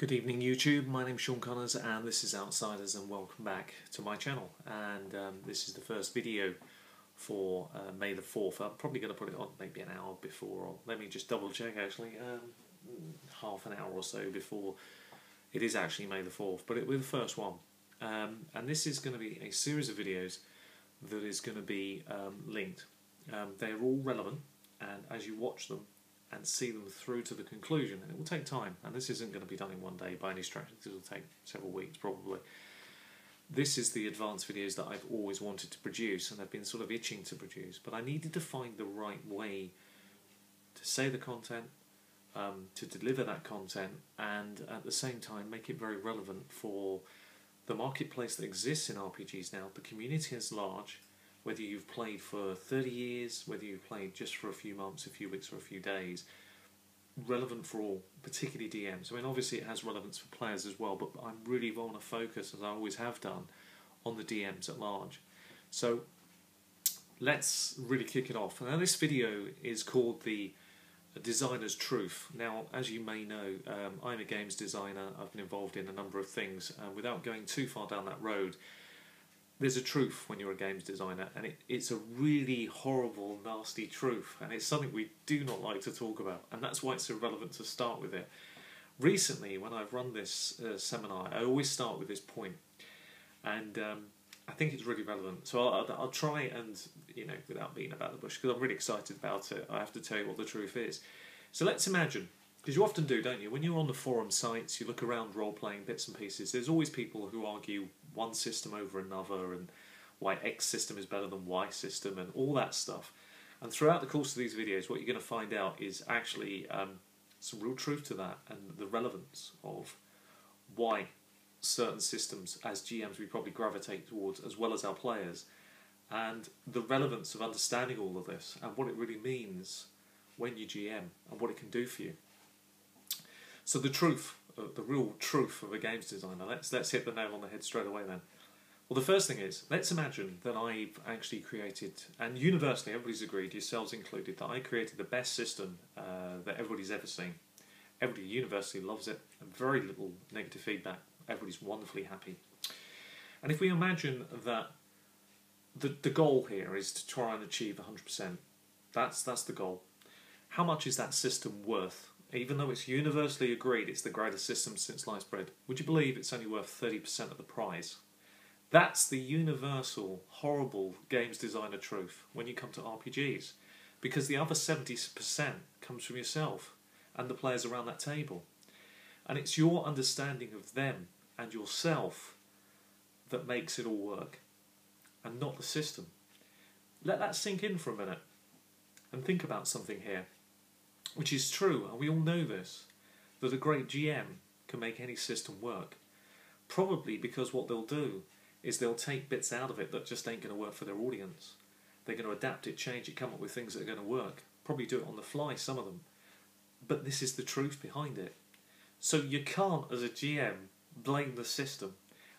Good evening YouTube, my name's Sean Connors and this is Outsiders and welcome back to my channel. And this is the first video for May the 4th. I'm probably going to put it on maybe an hour before, or let me just double check actually, half an hour or so before it is actually May the 4th, but it will be the first one. And this is going to be a series of videos that is going to be linked. They're all relevant, and as you watch them and see them through to the conclusion, and it will take time, and this isn't going to be done in one day by any stretch, this will take several weeks probably. This is the advanced videos that I've always wanted to produce and I've been sort of itching to produce, but I needed to find the right way to say the content, to deliver that content, and at the same time make it very relevant for the marketplace that exists in RPGs now. The community is large, whether you've played for 30 years, whether you've played just for a few months, a few weeks or a few days, relevant for all, particularly DMs. I mean, obviously it has relevance for players as well, but I really want to focus, as I always have done, on the DMs at large. So let's really kick it off. Now this video is called the Designer's Truth. Now, as you may know, I'm a games designer. I've been involved in a number of things. Without going too far down that road, there's a truth when you're a games designer, and it's a really horrible, nasty truth, and it's something we do not like to talk about, and that's why it's so relevant to start with it. Recently, when I've run this seminar, I always start with this point, and I think it's really relevant. So I'll try and, without being about the bush, because I'm really excited about it, I have to tell you what the truth is. So let's imagine, because you often do, don't you? When you're on the forum sites, you look around role-playing bits and pieces, there's always people who argue one system over another and why X system is better than Y system and all that stuff. And throughout the course of these videos, what you're going to find out is actually some real truth to that, and the relevance of why certain systems, as GMs, we probably gravitate towards, as well as our players, and the relevance of understanding all of this and what it really means when you GM and what it can do for you. So the truth, the real truth of a games designer, let's hit the nail on the head straight away then. Well, the first thing is, let's imagine that I've actually created, and universally everybody's agreed, yourselves included, that I created the best system that everybody's ever seen. Everybody universally loves it, and very little negative feedback. Everybody's wonderfully happy. And if we imagine that the goal here is to try and achieve 100%, that's the goal. How much is that system worth? Even though it's universally agreed it's the greatest system since sliced bread, would you believe it's only worth 30% of the prize? That's the universal, horrible games designer truth when you come to RPGs, because the other 70% comes from yourself and the players around that table. And it's your understanding of them and yourself that makes it all work, and not the system. Let that sink in for a minute and think about something here, which is true, and we all know this, that a great GM can make any system work. Probably because what they'll do is they'll take bits out of it that just ain't going to work for their audience. They're going to adapt it, change it, come up with things that are going to work. Probably do it on the fly, some of them. But this is the truth behind it. So you can't, as a GM, blame the system.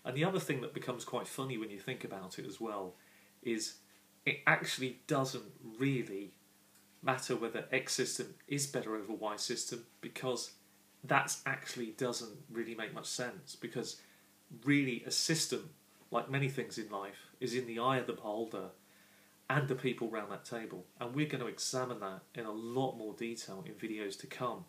And the other thing that becomes quite funny when you think about it as well is it actually doesn't really matter whether X system is better over Y system, because that actually doesn't really make much sense, because really a system, like many things in life, is in the eye of the beholder and the people around that table, and we're going to examine that in a lot more detail in videos to come.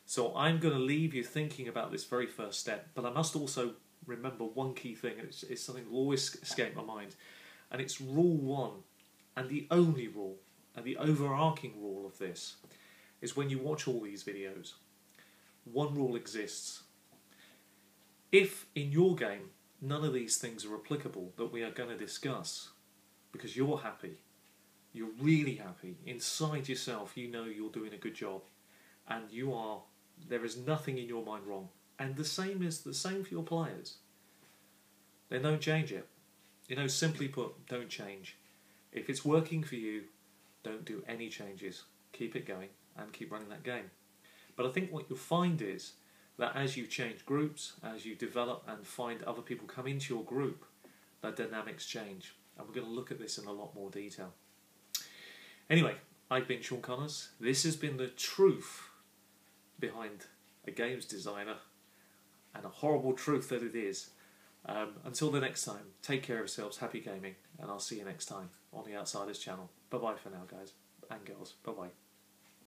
So I'm going to leave you thinking about this very first step, but I must also remember one key thing, and it's something that will always escape my mind, and it's rule one, and the only rule, and the overarching rule of this is, when you watch all these videos, one rule exists. If in your game none of these things are applicable that we are going to discuss, because you're happy, you're really happy, inside yourself you know you're doing a good job, and there is nothing in your mind wrong, and the same is the same for your players, then don't change it. Simply put, don't change. If it's working for you, don't do any changes. Keep it going and keep running that game. But I think what you'll find is that as you change groups, as you develop and find other people come into your group, the dynamics change. And we're going to look at this in a lot more detail. Anyway, I've been Sean Connors. This has been the truth behind a games designer and a horrible truth that it is. Until the next time, take care of yourselves, happy gaming, and I'll see you next time on the Outsiders channel. Bye bye for now, guys and girls. Bye bye.